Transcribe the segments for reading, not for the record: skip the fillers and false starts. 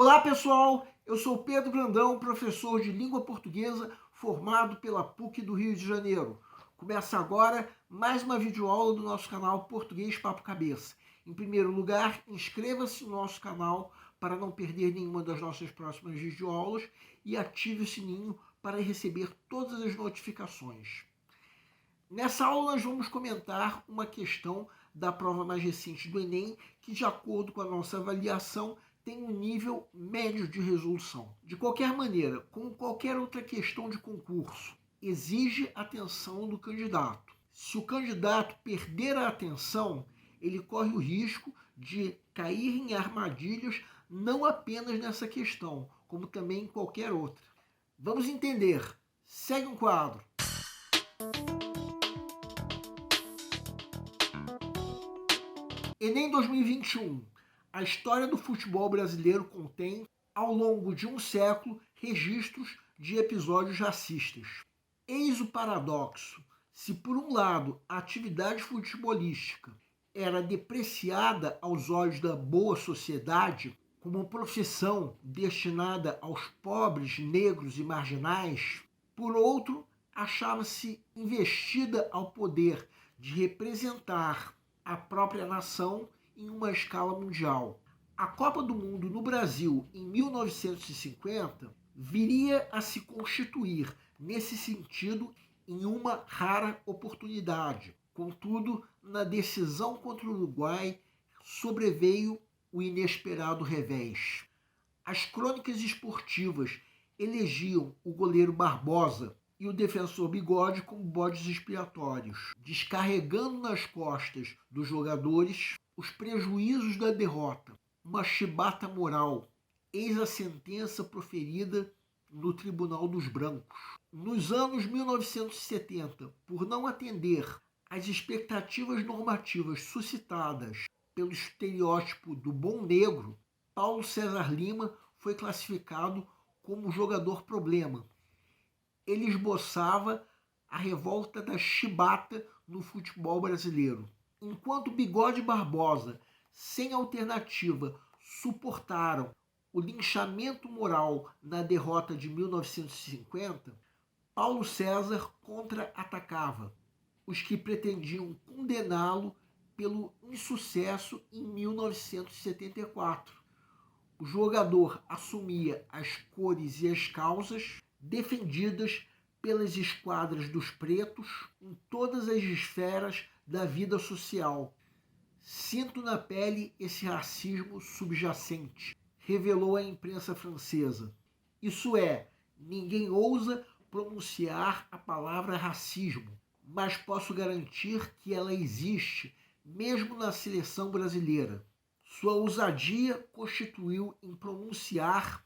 Olá pessoal, eu sou Pedro Brandão, professor de língua portuguesa formado pela PUC do Rio de Janeiro. Começa agora mais uma videoaula do nosso canal Português Papo Cabeça. Em primeiro lugar, inscreva-se no nosso canal para não perder nenhuma das nossas próximas videoaulas e ative o sininho para receber todas as notificações. Nessa aula nós vamos comentar uma questão da prova mais recente do Enem, que de acordo com a nossa avaliação tem um nível médio de resolução. De qualquer maneira, como qualquer outra questão de concurso, exige atenção do candidato. Se o candidato perder a atenção, ele corre o risco de cair em armadilhas não apenas nessa questão, como também em qualquer outra. Vamos entender. Segue um quadro. Enem 2021. A história do futebol brasileiro contém, ao longo de um século, registros de episódios racistas. Eis o paradoxo. Se, por um lado, a atividade futebolística era depreciada aos olhos da boa sociedade, como uma profissão destinada aos pobres, negros e marginais, por outro, achava-se investida ao poder de representar a própria nação em uma escala mundial. A Copa do Mundo no Brasil em 1950 viria a se constituir, nesse sentido, em uma rara oportunidade. Contudo, na decisão contra o Uruguai, sobreveio o inesperado revés. As crônicas esportivas elegiam o goleiro Barbosa e o defensor Bigode como bodes expiatórios, descarregando nas costas dos jogadores os prejuízos da derrota, uma chibata moral, eis a sentença proferida no Tribunal dos Brancos. Nos anos 1970, por não atender às expectativas normativas suscitadas pelo estereótipo do bom negro, Paulo César Lima foi classificado como jogador problema. Ele esboçava a revolta da chibata no futebol brasileiro. Enquanto Bigode e Barbosa, sem alternativa, suportaram o linchamento moral na derrota de 1950, Paulo César contra-atacava os que pretendiam condená-lo pelo insucesso em 1974. O jogador assumia as cores e as causas defendidas pelas esquadras dos pretos em todas as esferas da vida social. Sinto na pele esse racismo subjacente, revelou a imprensa francesa. Isso é, ninguém ousa pronunciar a palavra racismo, mas posso garantir que ela existe, mesmo na seleção brasileira. Sua ousadia constituiu em pronunciar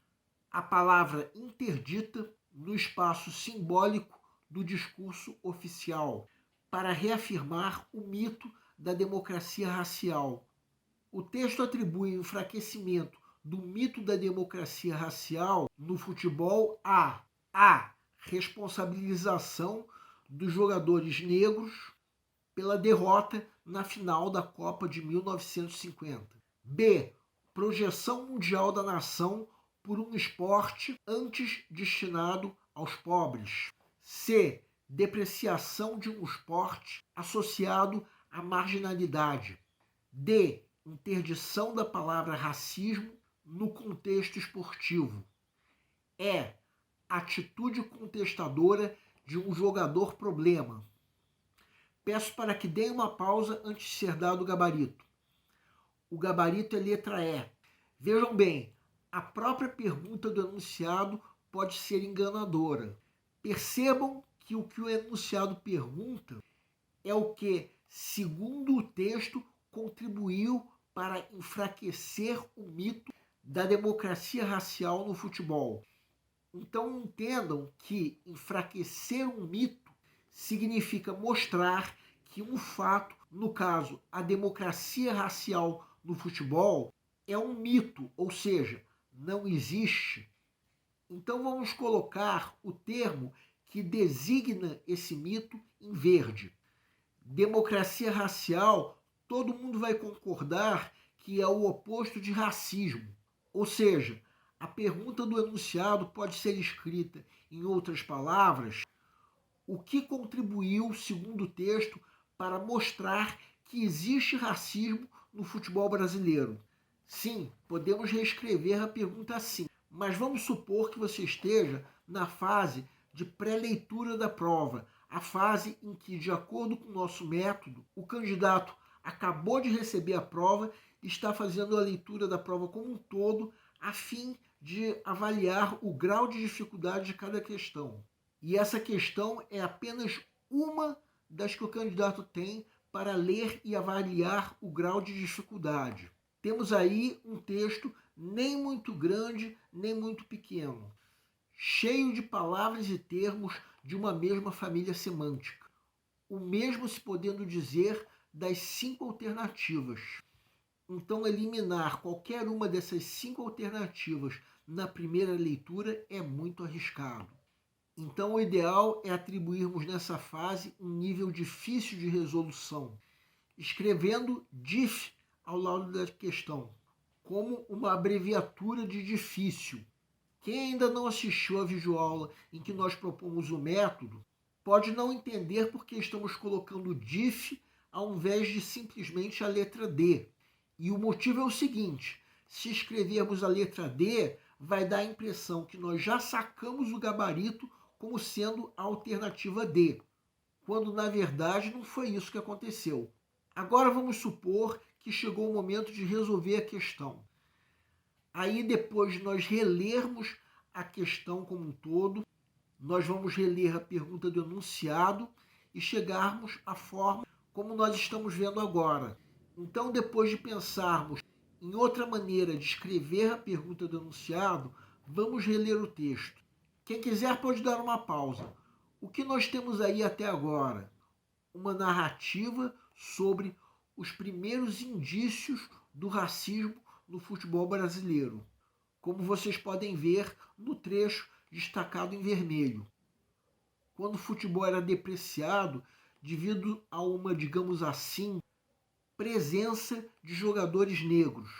a palavra interdita no espaço simbólico do discurso oficial, para reafirmar o mito da democracia racial. O texto atribui o enfraquecimento do mito da democracia racial no futebol à responsabilização dos jogadores negros pela derrota na final da Copa de 1950. B. Projeção mundial da nação por um esporte antes destinado aos pobres. C. Depreciação de um esporte associado à marginalidade. D. Interdição da palavra racismo no contexto esportivo. E. Atitude contestadora de um jogador problema. Peço para que deem uma pausa antes de ser dado o gabarito. O gabarito é letra E. Vejam bem, a própria pergunta do enunciado pode ser enganadora. Percebam que o enunciado pergunta é o que, segundo o texto, contribuiu para enfraquecer o mito da democracia racial no futebol. Então entendam que enfraquecer um mito significa mostrar que um fato, no caso a democracia racial no futebol, é um mito, ou seja, não existe. Então vamos colocar o termo que designa esse mito em verde. Democracia racial, todo mundo vai concordar que é o oposto de racismo. Ou seja, A pergunta do enunciado pode ser escrita em outras palavras: o que contribuiu, segundo o texto, para mostrar que existe racismo no futebol brasileiro? Sim, podemos reescrever a pergunta assim, mas vamos supor que você esteja na fase de pré-leitura da prova, a fase em que, de acordo com o nosso método, o candidato acabou de receber a prova e está fazendo a leitura da prova como um todo, a fim de avaliar o grau de dificuldade de cada questão. E essa questão é apenas uma das que o candidato tem para ler e avaliar o grau de dificuldade. Temos aí um texto nem muito grande, nem muito pequeno, cheio de palavras e termos de uma mesma família semântica. O mesmo se podendo dizer das 5 alternativas. Então, eliminar qualquer uma dessas 5 alternativas na primeira leitura é muito arriscado. Então, o ideal é atribuirmos nessa fase um nível difícil de resolução, escrevendo DIF ao lado da questão, como uma abreviatura de difícil. Quem ainda não assistiu à videoaula em que nós propomos o método, pode não entender porque estamos colocando DIF ao invés de simplesmente a letra D. E o motivo é o seguinte: se escrevermos a letra D, vai dar a impressão que nós já sacamos o gabarito como sendo a alternativa D, quando na verdade não foi isso que aconteceu. Agora vamos supor que chegou o momento de resolver a questão. Aí, depois de nós relermos a questão como um todo, nós vamos reler a pergunta do enunciado e chegarmos à forma como nós estamos vendo agora. Então, depois de pensarmos em outra maneira de escrever a pergunta do enunciado, vamos reler o texto. Quem quiser pode dar uma pausa. O que nós temos aí até agora? Uma narrativa sobre os primeiros indícios do racismo no futebol brasileiro, como vocês podem ver no trecho destacado em vermelho. Quando o futebol era depreciado devido a uma, digamos assim, presença de jogadores negros.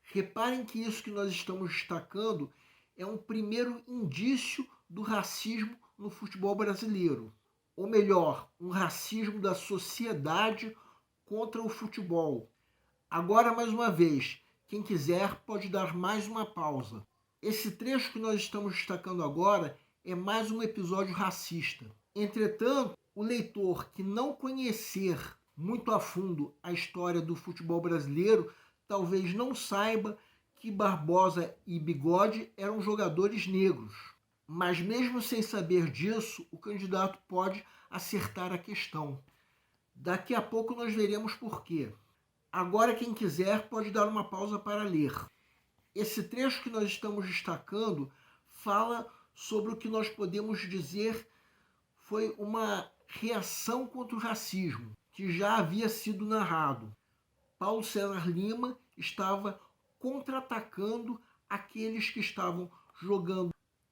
Reparem que isso que nós estamos destacando é um primeiro indício do racismo no futebol brasileiro. Ou melhor, um racismo da sociedade contra o futebol. Agora, mais uma vez, quem quiser pode dar mais uma pausa. Esse trecho que nós estamos destacando agora é mais um episódio racista. Entretanto, o leitor que não conhecer muito a fundo a história do futebol brasileiro talvez não saiba que Barbosa e Bigode eram jogadores negros. Mas mesmo sem saber disso, o candidato pode acertar a questão. Daqui a pouco nós veremos por quê. Agora, quem quiser pode dar uma pausa para ler. Esse trecho que nós estamos destacando fala sobre o que nós podemos dizer foi uma reação contra o racismo, que já havia sido narrado. Paulo César Lima estava contra-atacando aqueles que estavam jogando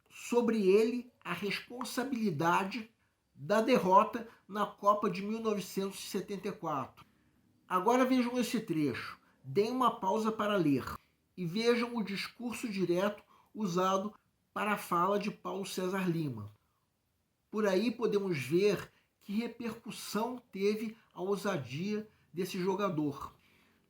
sobre ele a responsabilidade da derrota na Copa de 1974. Agora vejam esse trecho, deem uma pausa para ler e vejam o discurso direto usado para a fala de Paulo César Lima. Por aí podemos ver que repercussão teve a ousadia desse jogador,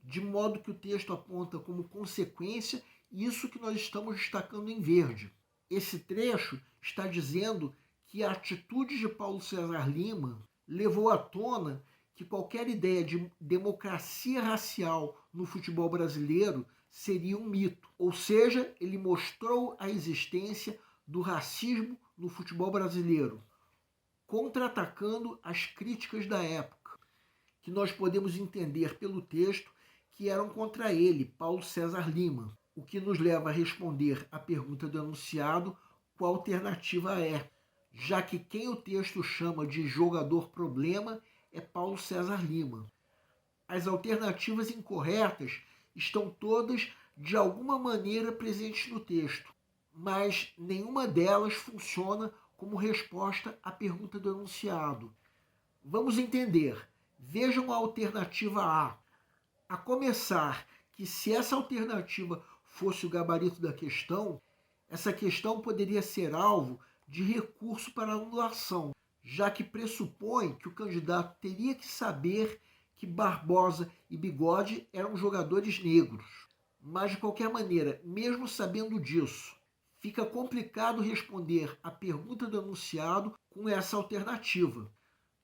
de modo que o texto aponta como consequência isso que nós estamos destacando em verde. Esse trecho está dizendo que a atitude de Paulo César Lima levou à tona que qualquer ideia de democracia racial no futebol brasileiro seria um mito. Ou seja, ele mostrou a existência do racismo no futebol brasileiro, contra-atacando as críticas da época, que nós podemos entender pelo texto que eram contra ele, Paulo César Lima, o que nos leva a responder à pergunta do enunciado qual alternativa é, já que quem o texto chama de jogador problema é Paulo César Lima. As alternativas incorretas estão todas de alguma maneira presentes no texto, mas nenhuma delas funciona como resposta à pergunta do enunciado. Vamos entender. Vejam a alternativa A. A começar que se essa alternativa fosse o gabarito da questão, Essa questão poderia ser alvo de recurso para anulação, já que pressupõe que o candidato teria que saber que Barbosa e Bigode eram jogadores negros. Mas, de qualquer maneira, mesmo sabendo disso, fica complicado responder à pergunta do enunciado com essa alternativa,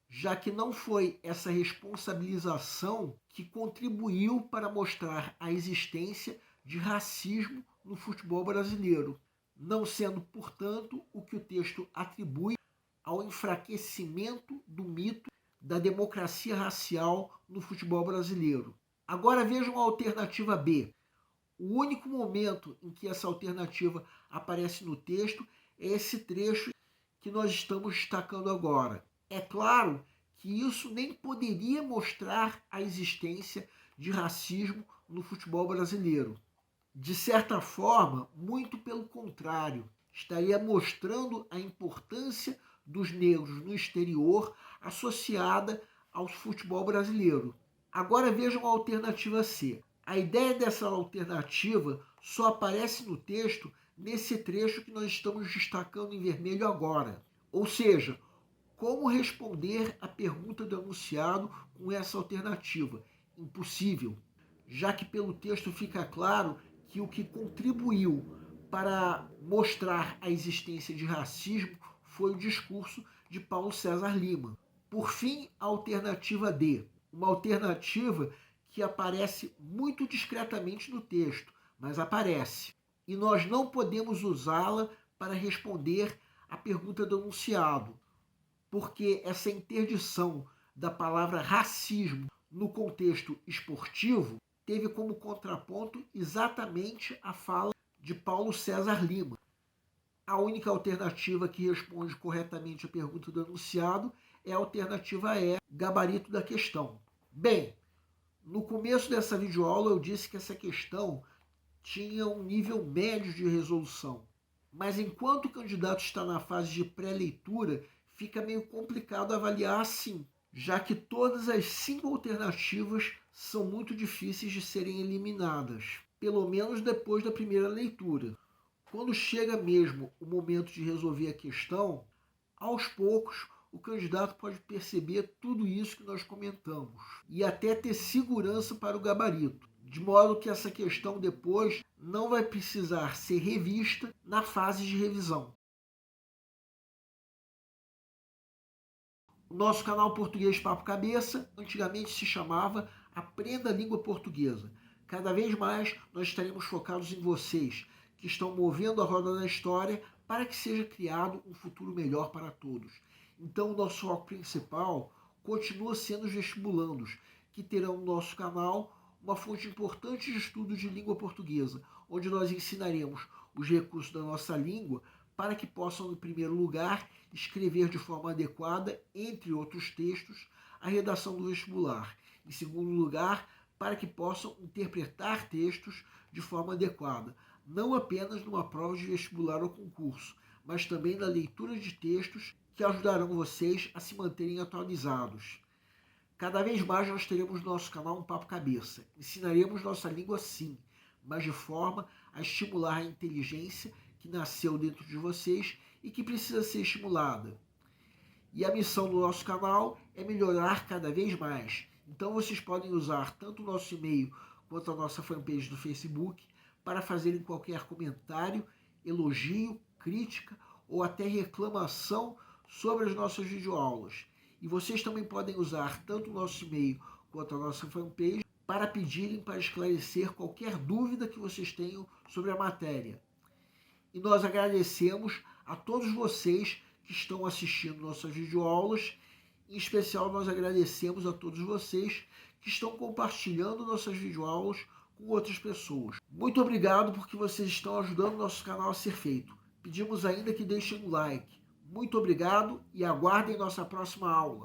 já que não foi essa responsabilização que contribuiu para mostrar a existência de racismo no futebol brasileiro, não sendo, portanto, o que o texto atribui ao enfraquecimento do mito da democracia racial no futebol brasileiro. Agora vejam a alternativa B. O único momento em que essa alternativa aparece no texto é esse trecho que nós estamos destacando agora. É claro que isso nem poderia mostrar a existência de racismo no futebol brasileiro. De certa forma, muito pelo contrário, estaria mostrando a importância dos negros no exterior associada ao futebol brasileiro. Agora vejam a alternativa C. A ideia dessa alternativa só aparece no texto nesse trecho que nós estamos destacando em vermelho agora. Ou seja, como responder à pergunta do enunciado com essa alternativa? Impossível, já que pelo texto fica claro que o que contribuiu para mostrar a existência de racismo foi o discurso de Paulo César Lima. Por fim, a alternativa D, uma alternativa que aparece muito discretamente no texto, mas aparece. E nós não podemos usá-la para responder à pergunta do enunciado, porque essa interdição da palavra racismo no contexto esportivo teve como contraponto exatamente a fala de Paulo César Lima. A única alternativa que responde corretamente a pergunta do enunciado é a alternativa E, gabarito da questão. Bem, no começo dessa videoaula eu disse que essa questão tinha um nível médio de resolução, mas enquanto o candidato está na fase de pré-leitura, fica meio complicado avaliar assim, já que todas as 5 alternativas são muito difíceis de serem eliminadas, pelo menos depois da primeira leitura. Quando chega mesmo o momento de resolver a questão, aos poucos o candidato pode perceber tudo isso que nós comentamos e até ter segurança para o gabarito, de modo que essa questão depois não vai precisar ser revista na fase de revisão. O nosso canal Português Papo Cabeça antigamente se chamava Aprenda a Língua Portuguesa. Cada vez mais nós estaremos focados em vocês, que estão movendo a roda da história para que seja criado um futuro melhor para todos. Então o nosso foco principal continua sendo os vestibulandos, que terão no nosso canal uma fonte importante de estudo de língua portuguesa, onde nós ensinaremos os recursos da nossa língua para que possam, em primeiro lugar, escrever de forma adequada, entre outros textos, a redação do vestibular. Em segundo lugar, para que possam interpretar textos de forma adequada, não apenas numa prova de vestibular ou concurso, mas também na leitura de textos que ajudarão vocês a se manterem atualizados. Cada vez mais nós teremos no nosso canal um Papo Cabeça. Ensinaremos nossa língua sim, mas de forma a estimular a inteligência que nasceu dentro de vocês e que precisa ser estimulada. E a missão do nosso canal é melhorar cada vez mais. Então vocês podem usar tanto o nosso e-mail quanto a nossa fanpage do Facebook para fazerem qualquer comentário, elogio, crítica ou até reclamação sobre as nossas videoaulas. E vocês também podem usar tanto o nosso e-mail quanto a nossa fanpage para pedirem para esclarecer qualquer dúvida que vocês tenham sobre a matéria. E nós agradecemos a todos vocês que estão assistindo nossas videoaulas. Em especial, nós agradecemos a todos vocês que estão compartilhando nossas videoaulas com outras pessoas. Muito obrigado porque vocês estão ajudando nosso canal a ser feito. Pedimos ainda que deixem um like. Muito obrigado e aguardem nossa próxima aula.